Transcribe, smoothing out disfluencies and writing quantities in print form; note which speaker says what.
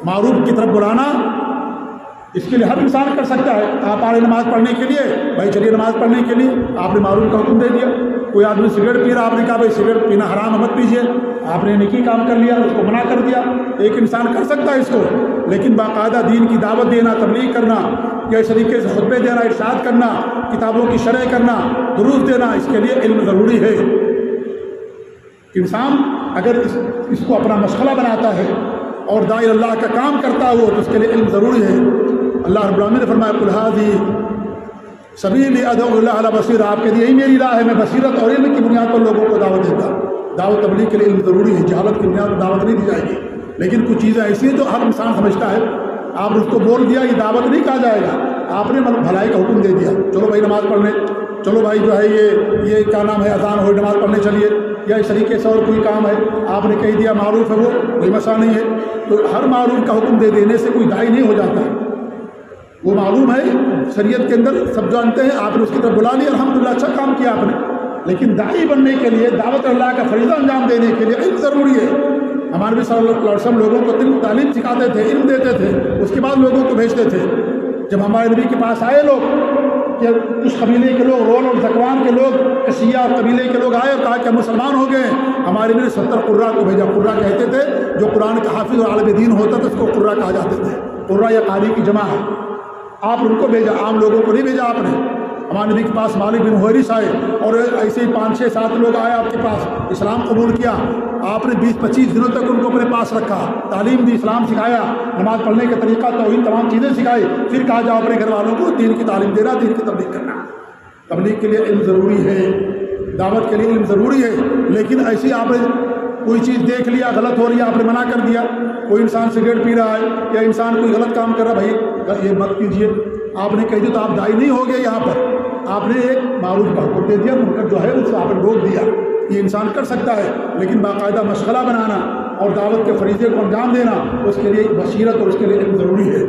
Speaker 1: معروف کی طرف بلانا اس کے لیے ہر انسان کر سکتا ہے. آپ آ رہے نماز پڑھنے کے لیے، بھائی چلیے نماز پڑھنے کے لیے، آپ نے معروف کا حکم دے دیا. کوئی آدمی سگریٹ پی رہا، آپ نے کہا بھائی سگریٹ پینا حرام ہے مت پیجیے، آپ نے نیکی کام کر لیا، اس کو منع کر دیا. ایک انسان کر سکتا ہے اس کو، لیکن باقاعدہ دین کی دعوت دینا، تبلیغ کرنا، یا اس طریقے سے خطبے دینا، ارشاد کرنا، کتابوں کی شرح کرنا، دروس دینا، اس کے لیے علم ضروری ہے. انسان اگر اس کو اپنا مشغلہ بناتا ہے اور داعی اللہ کا کام کرتا ہو تو اس کے لیے علم ضروری ہے. اللہ رب العالمین نے فرمایا قل ھذی سبیلی ادعو اللہ علی بصیرہ، آپ کے لیے یہی میری راہ ہے، میں بصیرت اور علم کی بنیاد پر لوگوں کو دعوت دیتا ہوں. دعوت تبلیغ کے لیے علم ضروری ہے، جہالت کی بنیاد پر دعوت نہیں دی جائے گی. لیکن کچھ چیزیں ایسی ہیں جو ہر انسان سمجھتا ہے، آپ اس کو بول دیا یہ دعوت نہیں کہا جائے گا، آپ نے بھلائی کا حکم دے دیا، چلو بھائی نماز پڑھنے، چلو بھائی جو ہے یہ کیا نام ہے اذان ہو نماز پڑھنے چلیے، یا اس طریقے سے اور کوئی کام ہے آپ نے کہہ دیا معروف ہے، وہ کوئی مسئلہ نہیں ہے. تو ہر معروف کا حکم دے دینے سے کوئی داعی نہیں ہو جاتا ہے. وہ معلوم ہے شریعت کے اندر سب جانتے ہیں، آپ نے اس کی طرف بلا لیا، الحمدللہ اچھا کام کیا آپ نے. لیکن داعی بننے کے لیے، دعوت اللہ کا فریضہ انجام دینے کے لیے علم ضروری ہے. ہمارے نبی صلی اللہ علیہ وسلم لوگوں کو تعلیم سکھاتے تھے، علم دیتے تھے، اس کے بعد لوگوں کو بھیجتے تھے. جب ہمارے نبی کے پاس آئے لوگ کہ اس قبیلے کے لوگ، رول اور زکوان کے لوگ، سیاہ قبیلے کے لوگ آئے اور کہا کہ ہم مسلمان ہو گئے، ہمارے نبی نے 70 قرہ کو بھیجا. قرہ کہتے تھے جو قرآن کا حافظ اور عالم دین ہوتا تھا اس کو قرہ کہا جاتے تھے. قرہ یا قاری کی جمع ہے. آپ ان کو بھیجا، عام لوگوں کو نہیں بھیجا آپ نے. ہمارے نبی کے پاس مالک بن حویرث آئے اور ایسے ہی 5 6 7 لوگ آئے آپ کے پاس، اسلام قبول کیا. آپ نے 20 25 دنوں تک ان کو اپنے پاس رکھا، تعلیم دی، اسلام سکھایا، نماز پڑھنے کا طریقہ، توحید، تمام چیزیں سکھائی. پھر کہا جاؤ اپنے گھر والوں کو دین کی تعلیم دینا، دین کی تبلیغ کرنا. تبلیغ کے لیے علم ضروری ہے، دعوت کے لیے علم ضروری ہے. لیکن ایسی آپ نے کوئی چیز دیکھ لیا غلط ہو رہی ہے، آپ نے منع کر دیا. کوئی انسان سگریٹ پی رہا ہے یا انسان کوئی غلط کام کر رہا ہے، بھائی یہ مت کیجیے، آپ نے کہہ دیا تو آپ داعی نہیں ہو گئے. یہاں پر آپ نے ایک معروف کا حکم دے دیا، منکر جو ہے اس سے آپ نے روک دیا. یہ انسان کر سکتا ہے، لیکن باقاعدہ مشغلہ بنانا اور دعوت کے فریضے کو انجام دینا اس کے لیے بصیرت اور اس کے لیے علم ضروری ہے.